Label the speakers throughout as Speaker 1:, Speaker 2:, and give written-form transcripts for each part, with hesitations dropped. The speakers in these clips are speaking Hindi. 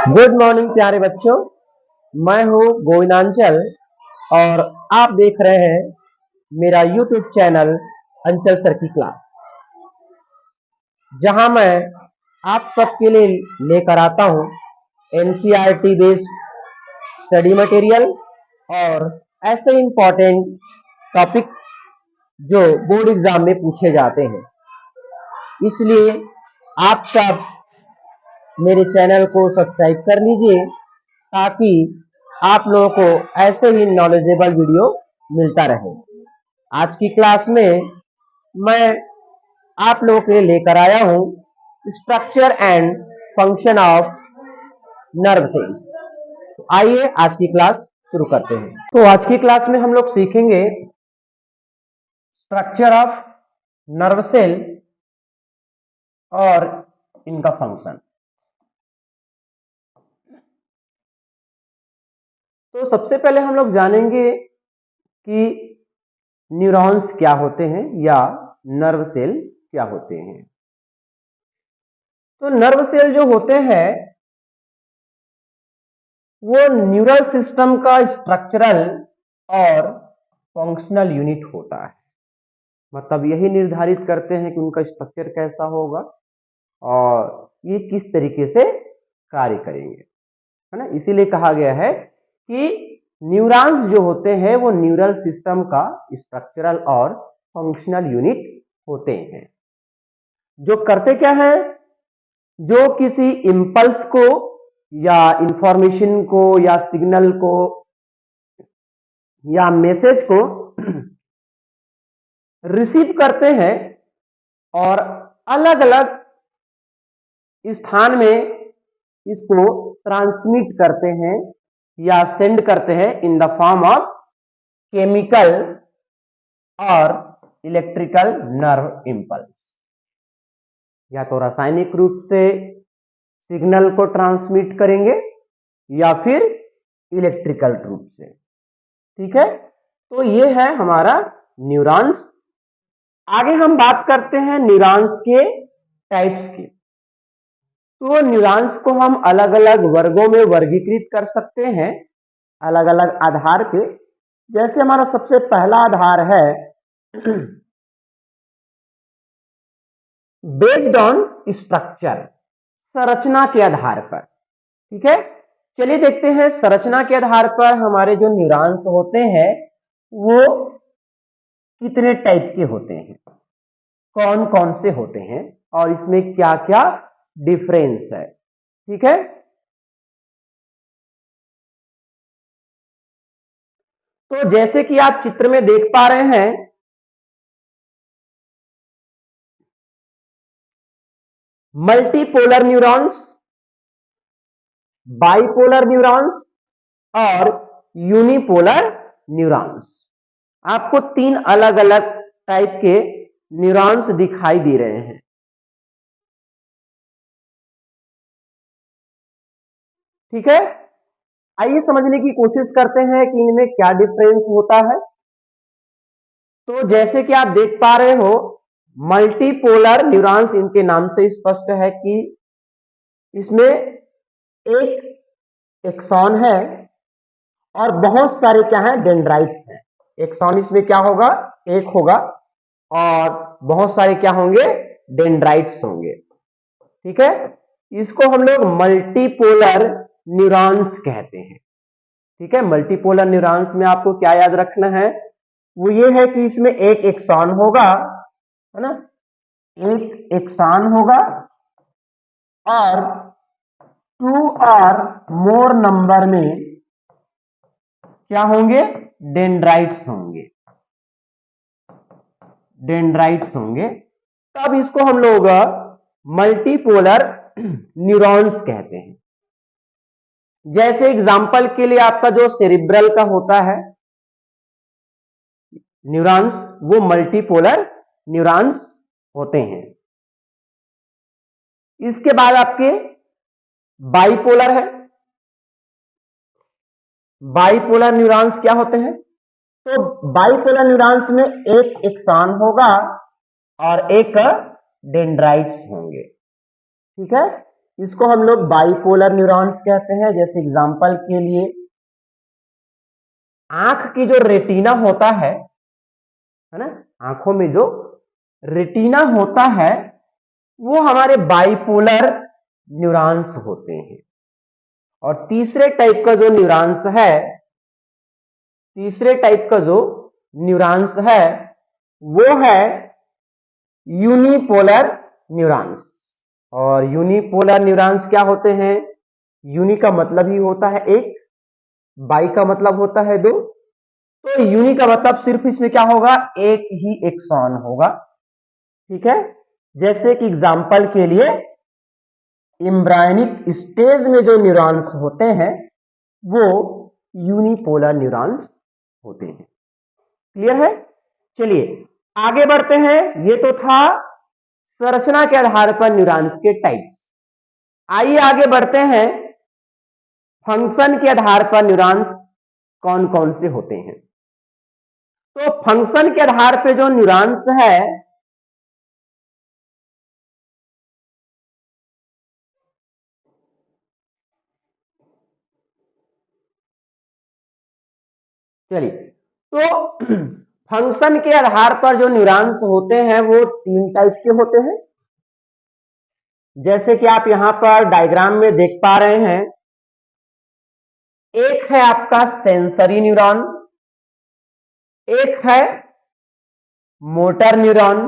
Speaker 1: गुड मॉर्निंग प्यारे बच्चों, मैं हूं गोविंदांचल और आप देख रहे हैं मेरा यूट्यूब चैनल अंचल सर की क्लास, जहां मैं आप सबके लिए लेकर आता हूं एनसीईआरटी बेस्ड स्टडी मटेरियल और ऐसे इंपॉर्टेंट टॉपिक्स जो बोर्ड एग्जाम में पूछे जाते हैं। इसलिए आप सब मेरे चैनल को सब्सक्राइब कर लीजिए ताकि आप लोगों को ऐसे ही नॉलेजेबल वीडियो मिलता रहे। आज की क्लास में मैं आप लोगों के लिए लेकर आया हूं structure and function of nerve cells. तो आइए आज की क्लास शुरू करते हैं। तो आज की क्लास में हम लोग सीखेंगे स्ट्रक्चर ऑफ नर्व सेल और इनका फंक्शन। तो सबसे पहले हम लोग जानेंगे कि न्यूरॉन्स क्या होते हैं या नर्व सेल क्या होते हैं। तो नर्व सेल जो होते हैं वो न्यूरल सिस्टम का स्ट्रक्चरल और फंक्शनल यूनिट होता है। मतलब यही निर्धारित करते हैं कि उनका स्ट्रक्चर कैसा होगा और ये किस तरीके से कार्य करेंगे, है ना। इसीलिए कहा गया है कि न्यूरॉन्स जो होते हैं वो न्यूरल सिस्टम का स्ट्रक्चरल और फंक्शनल यूनिट होते हैं। जो करते क्या है, जो किसी इंपल्स को या इंफॉर्मेशन को या सिग्नल को या मैसेज को रिसीव करते हैं और अलग अलग स्थान में इसको ट्रांसमिट करते हैं या सेंड करते हैं in the form of chemical और इलेक्ट्रिकल नर्व इंपल्स। या तो रासायनिक रूप से सिग्नल को ट्रांसमिट करेंगे या फिर इलेक्ट्रिकल रूप से, ठीक है। तो ये है हमारा न्यूरॉन्स। आगे हम बात करते हैं न्यूरॉन्स के टाइप्स की। तो न्यूरॉन्स को हम अलग अलग वर्गों में वर्गीकृत कर सकते हैं अलग अलग आधार पे। जैसे हमारा सबसे पहला आधार है बेस्ड ऑन स्ट्रक्चर, संरचना के आधार पर, ठीक है। चलिए देखते हैं संरचना के आधार पर हमारे जो न्यूरॉन्स होते हैं वो कितने टाइप के होते हैं, कौन कौन से होते हैं और इसमें क्या क्या डिफरेंस है, ठीक है। तो जैसे कि आप चित्र में देख पा रहे हैं, मल्टीपोलर न्यूरॉन्स, बाइपोलर न्यूरॉन्स और यूनिपोलर न्यूरॉन्स। आपको तीन अलग अलग टाइप के न्यूरॉन्स दिखाई दे रहे हैं, ठीक है। आइए समझने की कोशिश करते हैं कि इनमें क्या डिफरेंस होता है। तो जैसे कि आप देख पा रहे हो, मल्टीपोलर न्यूरॉन्स, इनके नाम से स्पष्ट है कि इसमें एक एक्सॉन है और बहुत सारे क्या है, डेंड्राइट्स हैं। एक्सॉन इसमें क्या होगा, एक होगा और बहुत सारे क्या होंगे, डेंड्राइट्स होंगे, ठीक है। इसको हम लोग मल्टीपोलर न्यूरॉन्स कहते हैं, ठीक है। मल्टीपोलर न्यूरॉन्स में आपको क्या याद रखना है, वो ये है कि इसमें एक एक्सॉन होगा, है ना, एक एक्सॉन होगा और 2 और मोर नंबर में क्या होंगे, डेंड्राइट्स होंगे, डेंड्राइट्स होंगे। तब इसको हम लोग मल्टीपोलर न्यूरॉन्स कहते हैं। जैसे एग्जांपल के लिए आपका जो सेरिब्रल का होता है न्यूरॉन्स, वो मल्टीपोलर न्यूरॉन्स होते हैं। इसके बाद आपके बाइपोलर है। बाइपोलर न्यूरॉन्स क्या होते हैं, तो बाइपोलर न्यूरॉन्स में एक एक्सॉन होगा और एक डेंड्राइट्स होंगे, ठीक है। इसको हम लोग बाइपोलर न्यूरॉन्स कहते हैं। जैसे एग्जांपल के लिए आंख की जो रेटिना होता है ना, आंखों में जो रेटिना होता है वो हमारे बाइपोलर न्यूरॉन्स होते हैं। और तीसरे टाइप का जो न्यूरॉन्स है, तीसरे टाइप का जो न्यूरॉन्स है वो है यूनिपोलर न्यूरॉन्स। और यूनिपोलर न्यूरॉन्स क्या होते हैं? यूनि का मतलब ही होता है एक, बाई का मतलब होता है दो, तो यूनि का मतलब सिर्फ इसमें क्या होगा, एक ही एक्सॉन होगा। ठीक है, जैसे कि एग्जांपल के लिए एम्ब्रायनिक स्टेज में जो न्यूरॉन्स होते हैं वो यूनिपोलर न्यूरॉन्स होते हैं। क्लियर है? चलिए आगे बढ़ते हैं। ये तो था संरचना के आधार पर न्यूरॉन्स के टाइप्स। आइए आगे बढ़ते हैं, फंक्शन के आधार पर न्यूरॉन्स कौन कौन से होते हैं। तो फंक्शन के आधार पर जो न्यूरॉन्स है, चलिए तो फंक्शन के आधार पर जो न्यूरॉन्स होते हैं वो तीन टाइप के होते हैं। जैसे कि आप यहां पर डायग्राम में देख पा रहे हैं, एक है आपका सेंसरी न्यूरॉन, एक है मोटर न्यूरॉन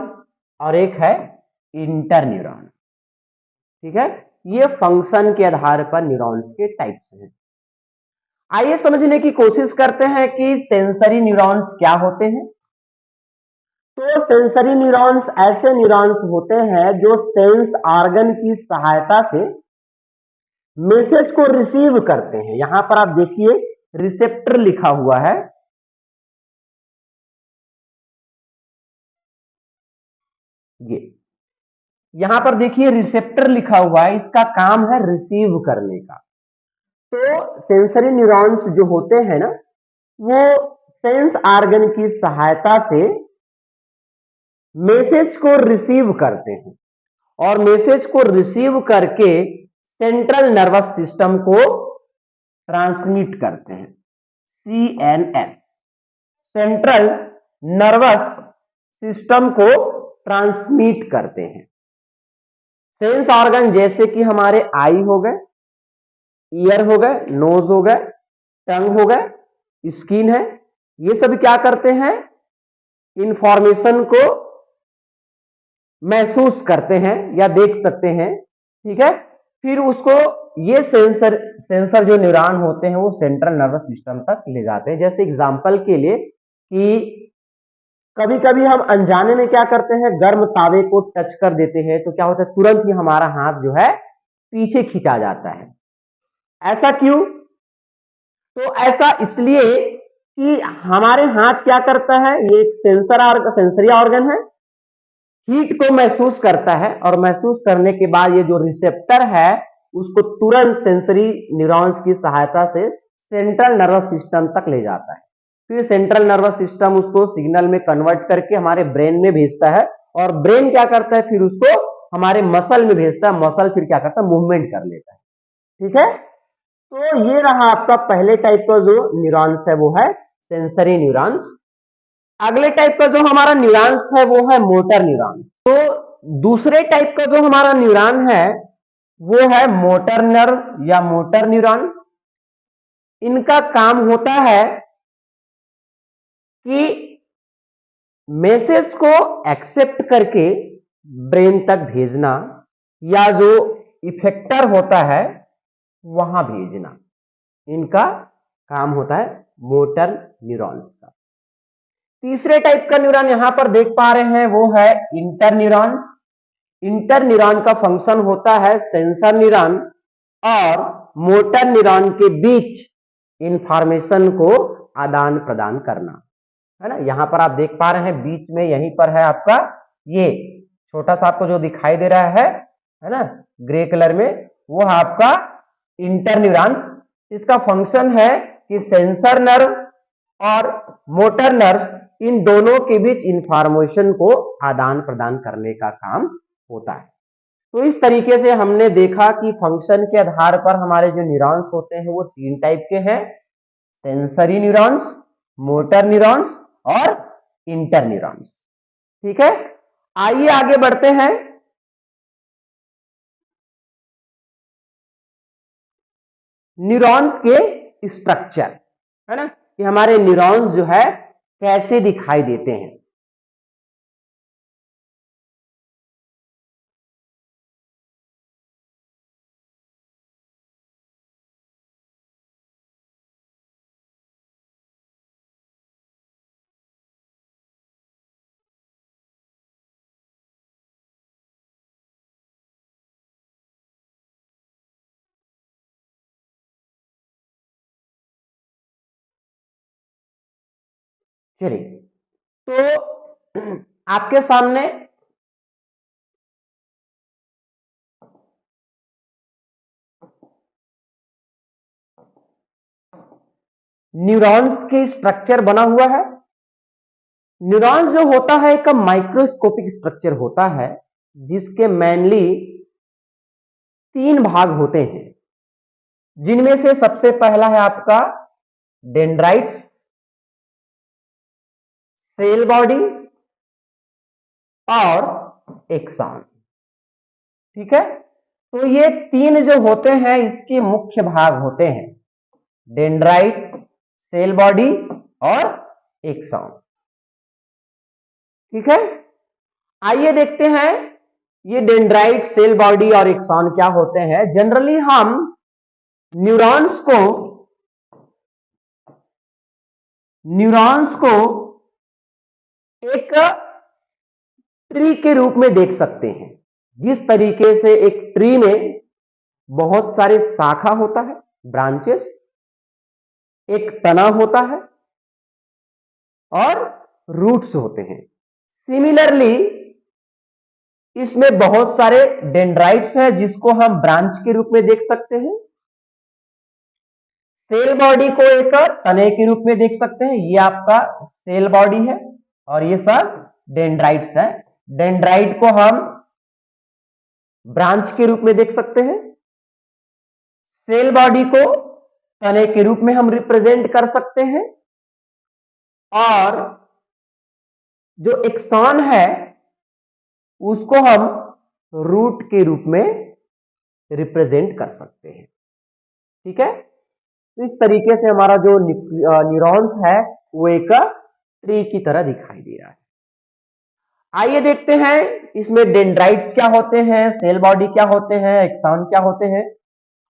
Speaker 1: और एक है इंटर न्यूरॉन। ठीक है, ये फंक्शन के आधार पर न्यूरॉन्स के टाइप्स हैं। आइए समझने की कोशिश करते हैं कि सेंसरी न्यूरॉन्स क्या होते हैं। तो सेंसरी न्यूरॉन्स ऐसे न्यूरॉन्स होते हैं जो सेंस ऑर्गन की सहायता से मैसेज को रिसीव करते हैं। यहां पर आप देखिए रिसेप्टर लिखा हुआ है, ये यहां पर देखिए रिसेप्टर लिखा हुआ है, इसका काम है रिसीव करने का। तो सेंसरी न्यूरॉन्स जो होते हैं ना, वो सेंस ऑर्गन की सहायता से मैसेज को रिसीव करते हैं और मैसेज को रिसीव करके सेंट्रल नर्वस सिस्टम को ट्रांसमिट करते हैं। CNS, सेंट्रल नर्वस सिस्टम को ट्रांसमिट करते हैं। सेंस ऑर्गन जैसे कि हमारे आई हो गए, ईयर हो गए, नोज हो गए, टंग हो गए, स्किन है, ये सब क्या करते हैं, इंफॉर्मेशन को महसूस करते हैं या देख सकते हैं। ठीक है, फिर उसको ये सेंसर जो न्यूरॉन होते हैं वो सेंट्रल नर्वस सिस्टम तक ले जाते हैं। जैसे एग्जांपल के लिए कि कभी कभी हम अनजाने में क्या करते हैं, गर्म तावे को टच कर देते हैं तो क्या होता है, तुरंत ही हमारा हाथ जो है पीछे खींचा जाता है। ऐसा क्यों? तो ऐसा इसलिए कि हमारे हाथ क्या करता है, ये एक सेंसरी ऑर्गन है, हीट को महसूस करता है और महसूस करने के बाद ये जो रिसेप्टर है उसको तुरंत सेंसरी न्यूरॉन्स की सहायता से सेंट्रल नर्वस सिस्टम तक ले जाता है। फिर सेंट्रल नर्वस सिस्टम उसको सिग्नल में कन्वर्ट करके हमारे ब्रेन में भेजता है और ब्रेन क्या करता है, फिर उसको हमारे मसल में भेजता है, मसल फिर क्या करता है, मूवमेंट कर लेता है। ठीक है, तो ये रहा आपका पहले टाइप का जो न्यूरॉन्स है वो है सेंसरी न्यूरॉन्स। अगले टाइप का जो हमारा न्यूरॉन्स है वो है मोटर न्यूरॉन। तो दूसरे टाइप का जो हमारा न्यूरॉन है वो है मोटर नर्व या मोटर न्यूरॉन। इनका काम होता है कि मैसेज को एक्सेप्ट करके ब्रेन तक भेजना या जो इफेक्टर होता है वहां भेजना, इनका काम होता है मोटर न्यूरॉन्स का। तीसरे टाइप का न्यूरॉन यहां पर देख पा रहे हैं वो है इंटर न्यूरॉन्स। इंटर न्यूरॉन का फंक्शन होता है सेंसर न्यूरॉन और मोटर न्यूरॉन के बीच इंफॉर्मेशन को आदान प्रदान करना, है ना। यहां पर आप देख पा रहे हैं बीच में यहीं पर है आपका ये छोटा सा आपको जो दिखाई दे रहा है ना, ग्रे कलर में, वो है आपका इंटर न्यूरॉन्स। इसका फंक्शन है कि सेंसर नर्व और मोटर नर्व इन दोनों के बीच इंफॉर्मेशन को आदान प्रदान करने का काम होता है। तो इस तरीके से हमने देखा कि फंक्शन के आधार पर हमारे जो न्यूरॉन्स होते हैं वो 3 टाइप के हैं, सेंसरी न्यूरॉन्स, मोटर न्यूरॉन्स और इंटर न्यूरॉन्स। ठीक है, आइए आगे बढ़ते हैं। न्यूरॉन्स के स्ट्रक्चर, है ना, कि हमारे न्यूरॉन्स जो है कैसे दिखाई देते हैं। चलिए, तो आपके सामने न्यूरॉन्स के स्ट्रक्चर बना हुआ है। न्यूरॉन्स जो होता है एक माइक्रोस्कोपिक स्ट्रक्चर होता है, जिसके मेनली 3 भाग होते हैं, जिनमें से सबसे पहला है आपका डेंड्राइट्स, सेल बॉडी और एक्सॉन। ठीक है, तो ये 3 जो होते हैं इसके मुख्य भाग होते हैं, डेंड्राइट, सेल बॉडी और एक्सॉन। ठीक है, आइए देखते हैं ये डेंड्राइट, सेल बॉडी और एक्सॉन क्या होते हैं। जनरली हम न्यूरॉन्स को एक ट्री के रूप में देख सकते हैं। जिस तरीके से एक ट्री में बहुत सारे शाखा होता है, ब्रांचेस, एक तना होता है और रूट्स होते हैं, सिमिलरली इसमें बहुत सारे डेंड्राइट्स हैं जिसको हम ब्रांच के रूप में देख सकते हैं। सेल बॉडी को एक तने के रूप में देख सकते हैं, ये आपका सेल बॉडी है और ये सब डेंड्राइट्स है। डेंड्राइट को हम ब्रांच के रूप में देख सकते हैं, सेल बॉडी को तने के रूप में हम रिप्रेजेंट कर सकते हैं और जो एक्सॉन है उसको हम रूट के रूप में रिप्रेजेंट कर सकते हैं। ठीक है, तो इस तरीके से हमारा जो न्यूरॉन्स है वो एक ट्री की तरह दिखाई दे रहा है। आइए देखते हैं इसमें डेंड्राइट्स क्या होते हैं, सेल बॉडी क्या होते हैं, एक्सॉन क्या होते हैं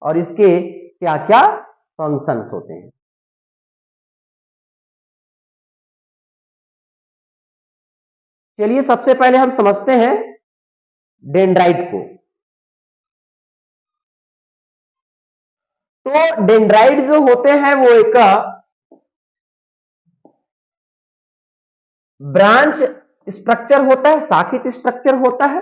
Speaker 1: और इसके क्या क्या फंक्शंस होते हैं। चलिए सबसे पहले हम समझते हैं डेंड्राइट को। तो डेंड्राइट जो होते हैं वो एक ब्रांच स्ट्रक्चर होता है, शाखित स्ट्रक्चर होता है।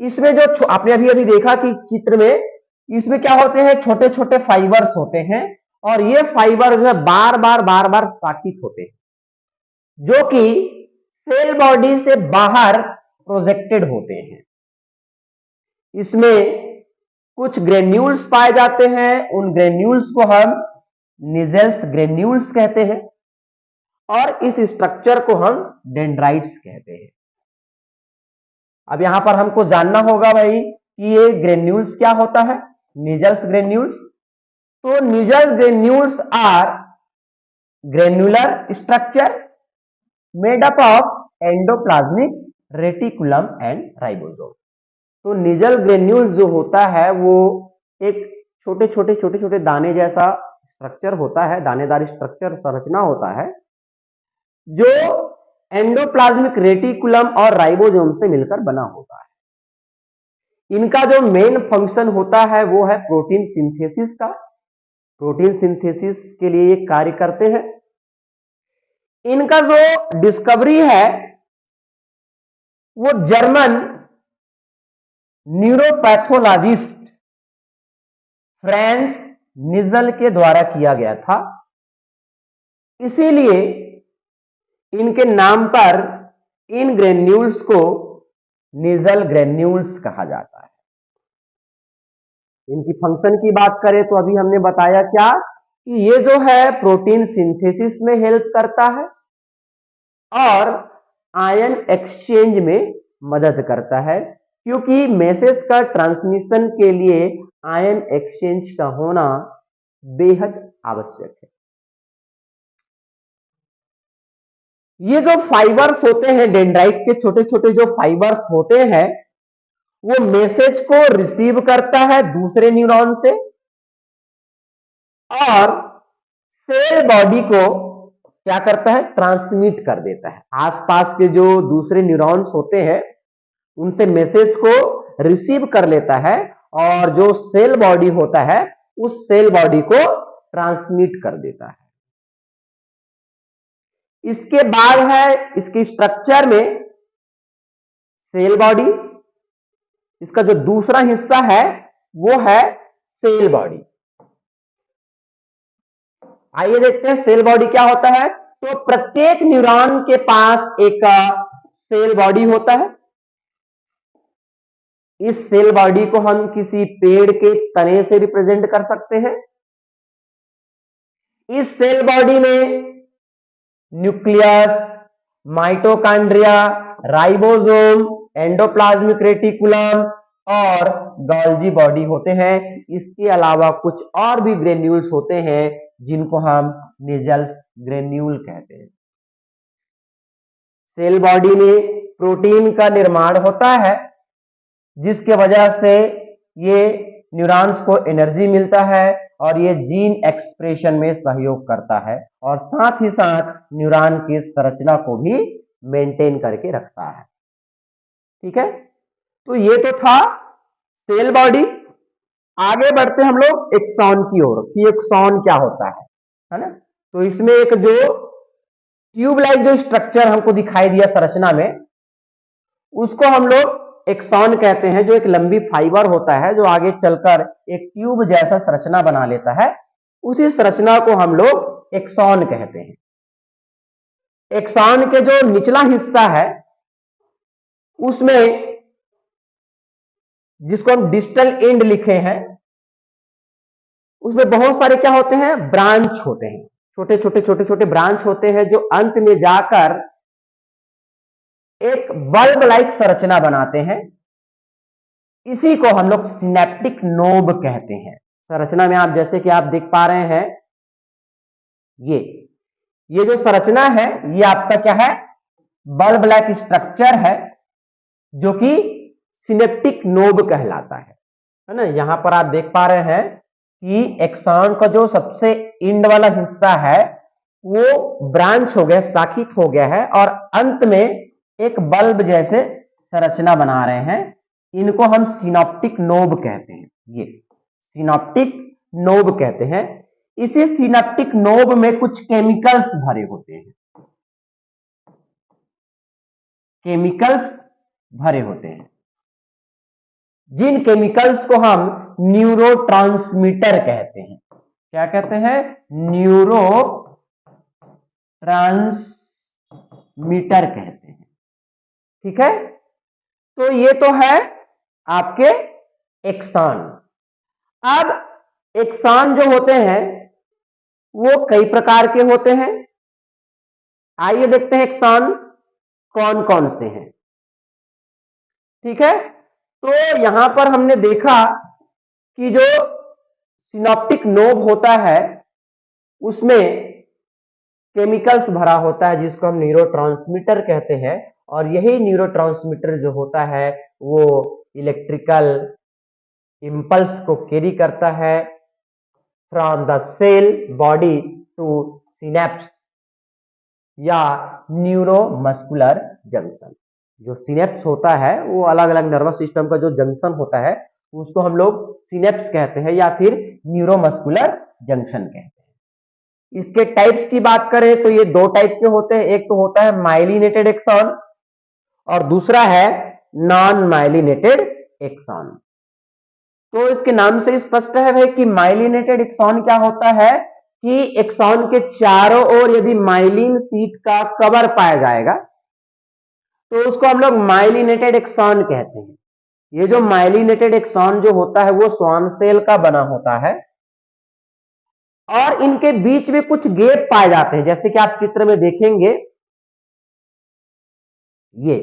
Speaker 1: इसमें जो आपने अभी अभी देखा कि चित्र में, इसमें क्या होते हैं, छोटे छोटे फाइबर्स होते हैं और ये फाइबर जो है बार बार शाखित होते हैं, जो कि सेल बॉडी से बाहर प्रोजेक्टेड होते हैं। इसमें कुछ ग्रेन्यूल्स पाए जाते हैं, उन ग्रेन्यूल्स को हम निजेल्स ग्रेन्यूल्स कहते हैं और इस स्ट्रक्चर को हम डेंड्राइट्स कहते हैं। अब यहां पर हमको जानना होगा भाई कि ये ग्रेन्यूल्स क्या होता है, निजल्स ग्रेन्यूल्स। तो Nissl granules are granular structure made up of endoplasmic reticulum and ribosome. तो निजल ग्रेन्यूल्स जो होता है वो एक छोटे छोटे दाने जैसा स्ट्रक्चर होता है, दानेदार स्ट्रक्चर संरचना होता है, जो एंडोप्लाज्मिक रेटिकुलम और राइबोसोम से मिलकर बना होता है। इनका जो मेन फंक्शन होता है वो है प्रोटीन सिंथेसिस का। प्रोटीन सिंथेसिस के लिए ये कार्य करते हैं। इनका जो डिस्कवरी है वो जर्मन न्यूरोपैथोलॉजिस्ट फ्रैंक निजल के द्वारा किया गया था, इसीलिए इनके नाम पर इन ग्रेन्यूल्स को निजल ग्रेन्यूल्स कहा जाता है। इनकी फंक्शन की बात करें तो अभी हमने बताया क्या कि ये जो है प्रोटीन सिंथेसिस में हेल्प करता है और आयन एक्सचेंज में मदद करता है, क्योंकि मैसेज का ट्रांसमिशन के लिए आयन एक्सचेंज का होना बेहद आवश्यक है। ये जो फाइबर्स होते हैं, डेंड्राइट्स के छोटे छोटे जो फाइबर्स होते हैं, वो मैसेज को रिसीव करता है दूसरे न्यूरॉन से और सेल बॉडी को क्या करता है, ट्रांसमिट कर देता है। आसपास के जो दूसरे न्यूरॉन्स होते हैं उनसे मैसेज को रिसीव कर लेता है और जो सेल बॉडी होता है उस सेल बॉडी को ट्रांसमिट कर देता है। इसके बाद है इसकी स्ट्रक्चर में सेल बॉडी, इसका जो दूसरा हिस्सा है वो है सेल बॉडी। आइए देखते हैं सेल बॉडी क्या होता है। तो प्रत्येक न्यूरॉन के पास एक सेल बॉडी होता है। इस सेल बॉडी को हम किसी पेड़ के तने से रिप्रेजेंट कर सकते हैं। इस सेल बॉडी में nucleus, mitochondria, ribosome, endoplasmic reticulum और गोल्जी बॉडी होते हैं। इसके अलावा कुछ और भी ग्रेन्यूल्स होते हैं जिनको हम नेजल्स ग्रेन्यूल कहते हैं। सेल बॉडी में प्रोटीन का निर्माण होता है जिसके वजह से ये न्यूरॉन्स को एनर्जी मिलता है और ये जीन एक्सप्रेशन में सहयोग करता है और साथ ही साथ न्यूरॉन की संरचना को भी मेंटेन करके रखता है। ठीक है, तो ये तो था सेल बॉडी। आगे बढ़ते हम लोग एक्सॉन की ओर कि एक्सॉन क्या होता है ना। तो इसमें एक जो ट्यूब लाइक जो स्ट्रक्चर हमको दिखाई दिया संरचना में, उसको हम लोग एक्सॉन कहते हैं, जो एक लंबी फाइबर होता है जो आगे चलकर एक ट्यूब जैसा संरचना बना लेता है। उसी संरचना को हम लोग एक्सॉन कहते हैं। एक्सॉन के जो निचला हिस्सा है उसमें, जिसको हम डिस्टल एंड लिखे हैं, उसमें बहुत सारे क्या होते हैं, ब्रांच होते हैं। छोटे छोटे ब्रांच होते हैं जो अंत में जाकर एक बल्ब लाइक संरचना बनाते हैं। इसी को हम लोग सिनेप्टिक नोब कहते हैं। संरचना में आप जैसे कि आप देख पा रहे हैं, ये जो संरचना है ये आपका क्या है, बल्ब लाइक स्ट्रक्चर है जो कि सिनेप्टिक नोब कहलाता है ना। यहां पर आप देख पा रहे हैं कि एक्सॉन का जो सबसे इंड वाला हिस्सा है वो ब्रांच हो गया, शाखित हो गया है और अंत में एक बल्ब जैसे संरचना बना रहे हैं। इनको हम सिनॉप्टिक नोब कहते हैं। ये सिनॉप्टिक नोब कहते हैं। इसी सिनॉप्टिक नोब में कुछ केमिकल्स भरे होते हैं, केमिकल्स भरे होते हैं, जिन केमिकल्स को हम न्यूरोट्रांसमीटर कहते हैं। क्या कहते हैं, न्यूरो ट्रांसमीटर कहते हैं। ठीक है, तो ये तो है आपके एक्सॉन। अब एक्सॉन जो होते हैं वो कई प्रकार के होते हैं। आइए देखते हैं एक्सॉन कौन कौन से हैं। ठीक है, तो यहां पर हमने देखा कि जो सिनॉप्टिक नोब होता है उसमें केमिकल्स भरा होता है जिसको हम न्यूरोट्रांसमीटर कहते हैं और यही न्यूरोट्रांसमीटर जो होता है वो इलेक्ट्रिकल इंपल्स को कैरी करता है from the cell body to synapse या न्यूरोमस्कुलर जंक्शन। जो सिनेप्स होता है वो अलग अलग नर्वस सिस्टम का जो जंक्शन होता है उसको हम लोग सिनेप्स कहते हैं या फिर न्यूरोमस्कुलर जंक्शन कहते हैं। इसके टाइप्स की बात करें तो ये दो टाइप के होते हैं। एक तो होता है माइलिनेटेड एक्सॉन और दूसरा है नॉन माइलिनेटेड एक्सॉन। तो इसके नाम से स्पष्ट है भाई कि माइलिनेटेड एक्सॉन क्या होता है कि एक्सॉन के चारों ओर यदि माइलिन शीट का कवर पाया जाएगा तो उसको हम लोग माइलिनेटेड एक्सॉन कहते हैं। ये जो माइलिनेटेड एक्सॉन जो होता है वो श्वान सेल का बना होता है और इनके बीच में कुछ गैप पाए जाते हैं, जैसे कि आप चित्र में देखेंगे, ये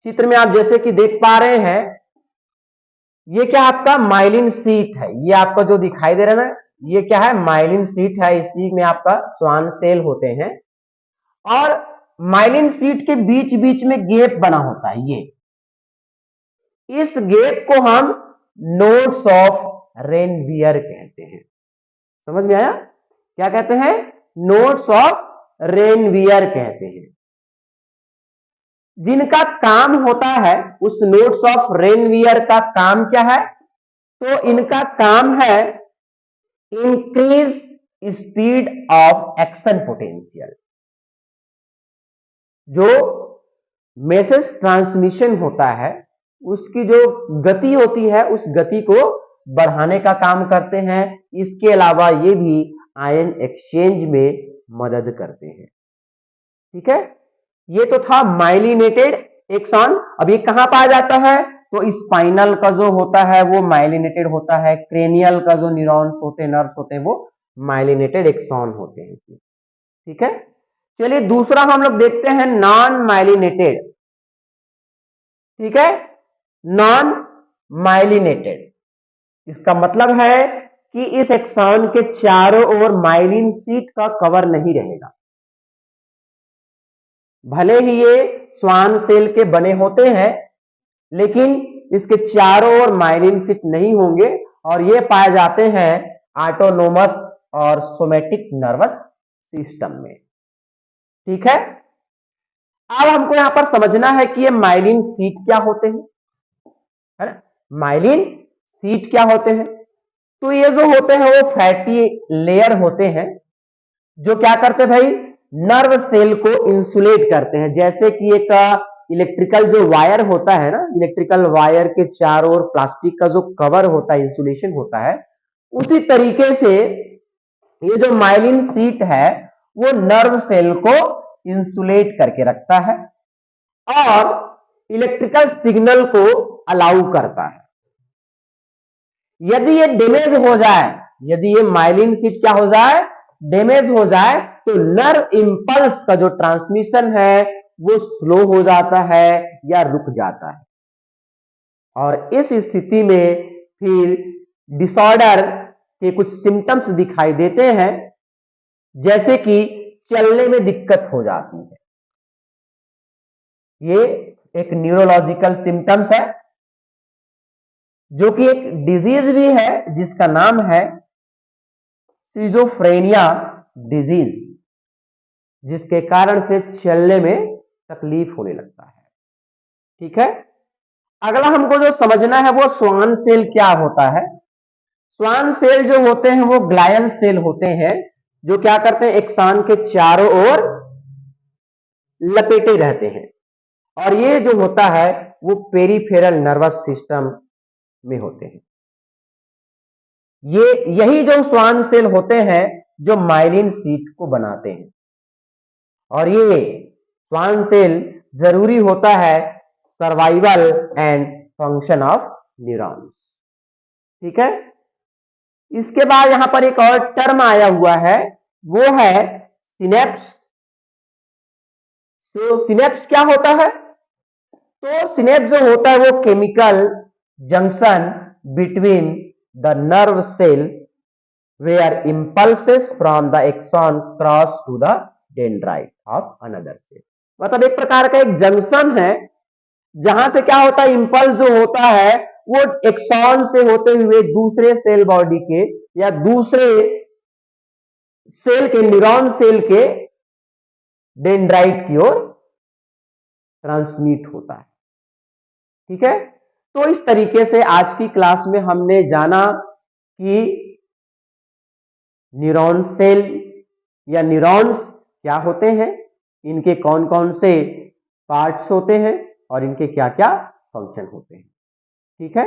Speaker 1: चित्र में आप जैसे कि देख पा रहे हैं, ये क्या आपका माइलिन सीट है, ये आपका जो दिखाई दे रहा है ना, ये क्या है, माइलिन सीट है, इसी में आपका श्वान सेल होते हैं और माइलिन सीट के बीच बीच में गैप बना होता है, ये इस गैप को हम नोड्स ऑफ रेनवियर कहते हैं। समझ में आया? क्या कहते हैं? नोड्स ऑफ रेनवियर कहते हैं। जिनका काम होता है, उस नोड्स ऑफ रेनवियर का काम क्या है? तो इनका काम है increase speed of action potential. जो मैसेज ट्रांसमिशन होता है उसकी जो गति होती है उस गति को बढ़ाने का काम करते हैं। इसके अलावा ये भी आयन एक्सचेंज में मदद करते हैं। ठीक है, ये तो था माइलिनेटेड एक्सॉन। अब ये कहां पाया जाता है? तो स्पाइनल का जो होता है वो माइलिनेटेड होता है, क्रेनियल का जो न्यूरॉन्स होते हैं, नर्व्स होते हैं, वो माइलिनेटेड एक्सॉन होते हैं इसमें। ठीक है, चलिए दूसरा हम लोग देखते हैं नॉन माइलिनेटेड। ठीक है, नॉन माइलिनेटेड, इसका मतलब है कि इस एक्सॉन के चारों ओर माइलिन सीट का कवर नहीं रहेगा। भले ही ये श्वान सेल के बने होते हैं लेकिन इसके चारों ओर माइलिन सीट नहीं होंगे और ये पाए जाते हैं ऑटोनोमस और सोमैटिक नर्वस सिस्टम में। ठीक है, अब हमको यहां पर समझना है कि ये माइलिन सीट क्या होते हैं, है ना? माइलिन सीट क्या होते हैं? तो ये जो होते हैं वो फैटी लेयर होते हैं जो क्या करते हैं भाई, नर्व सेल को इंसुलेट करते हैं। जैसे कि एक इलेक्ट्रिकल जो वायर होता है ना, इलेक्ट्रिकल वायर के चारों ओर प्लास्टिक का जो कवर होता है, इंसुलेशन होता है, उसी तरीके से ये जो माइलिन सीट है वो नर्व सेल को इंसुलेट करके रखता है और इलेक्ट्रिकल सिग्नल को अलाउ करता है। यदि ये डैमेज हो जाए, यदि ये माइलिन सीट क्या हो जाए, डैमेज हो जाए, तो नर्व इंपल्स का जो ट्रांसमिशन है वो स्लो हो जाता है या रुक जाता है और इस स्थिति में फिर डिसऑर्डर के कुछ सिम्टम्स दिखाई देते हैं, जैसे कि चलने में दिक्कत हो जाती है। ये एक न्यूरोलॉजिकल सिम्टम्स है जो कि एक डिजीज भी है जिसका नाम है सिजोफ्रेनिया डिजीज, जिसके कारण से चलने में तकलीफ होने लगता है। ठीक है, अगला हमको जो समझना है वो श्वान सेल क्या होता है। श्वान सेल जो होते हैं वो ग्लायल सेल होते हैं जो क्या करते हैं, एक्सॉन के चारों ओर लपेटे रहते हैं और ये जो होता है वो पेरिफेरल नर्वस सिस्टम में होते हैं। ये यही जो श्वान सेल होते हैं जो माइलिन सीट को बनाते हैं और ये श्वान सेल जरूरी होता है survival and function of neurons. ठीक है, इसके बाद यहां पर एक और टर्म आया हुआ है, वो है सिनेप्स। तो सिनेप्स क्या होता है? तो सिनेप्स जो होता है वो chemical junction between the nerve cell where impulses from the axon cross to the dendrite of another cell। मतलब एक प्रकार का एक जंक्शन है जहां से क्या होता है, इंपल्स जो होता है वो एक्सॉन से होते हुए दूसरे सेल बॉडी के या दूसरे सेल के, न्यूरॉन सेल के डेंड्राइट की ओर ट्रांसमिट होता है। ठीक है, तो इस तरीके से आज की क्लास में हमने जाना कि न्यूरॉन सेल या न्यूरॉन्स क्या होते हैं, इनके कौन कौन से पार्ट्स होते हैं और इनके क्या क्या फंक्शन होते हैं। ठीक है।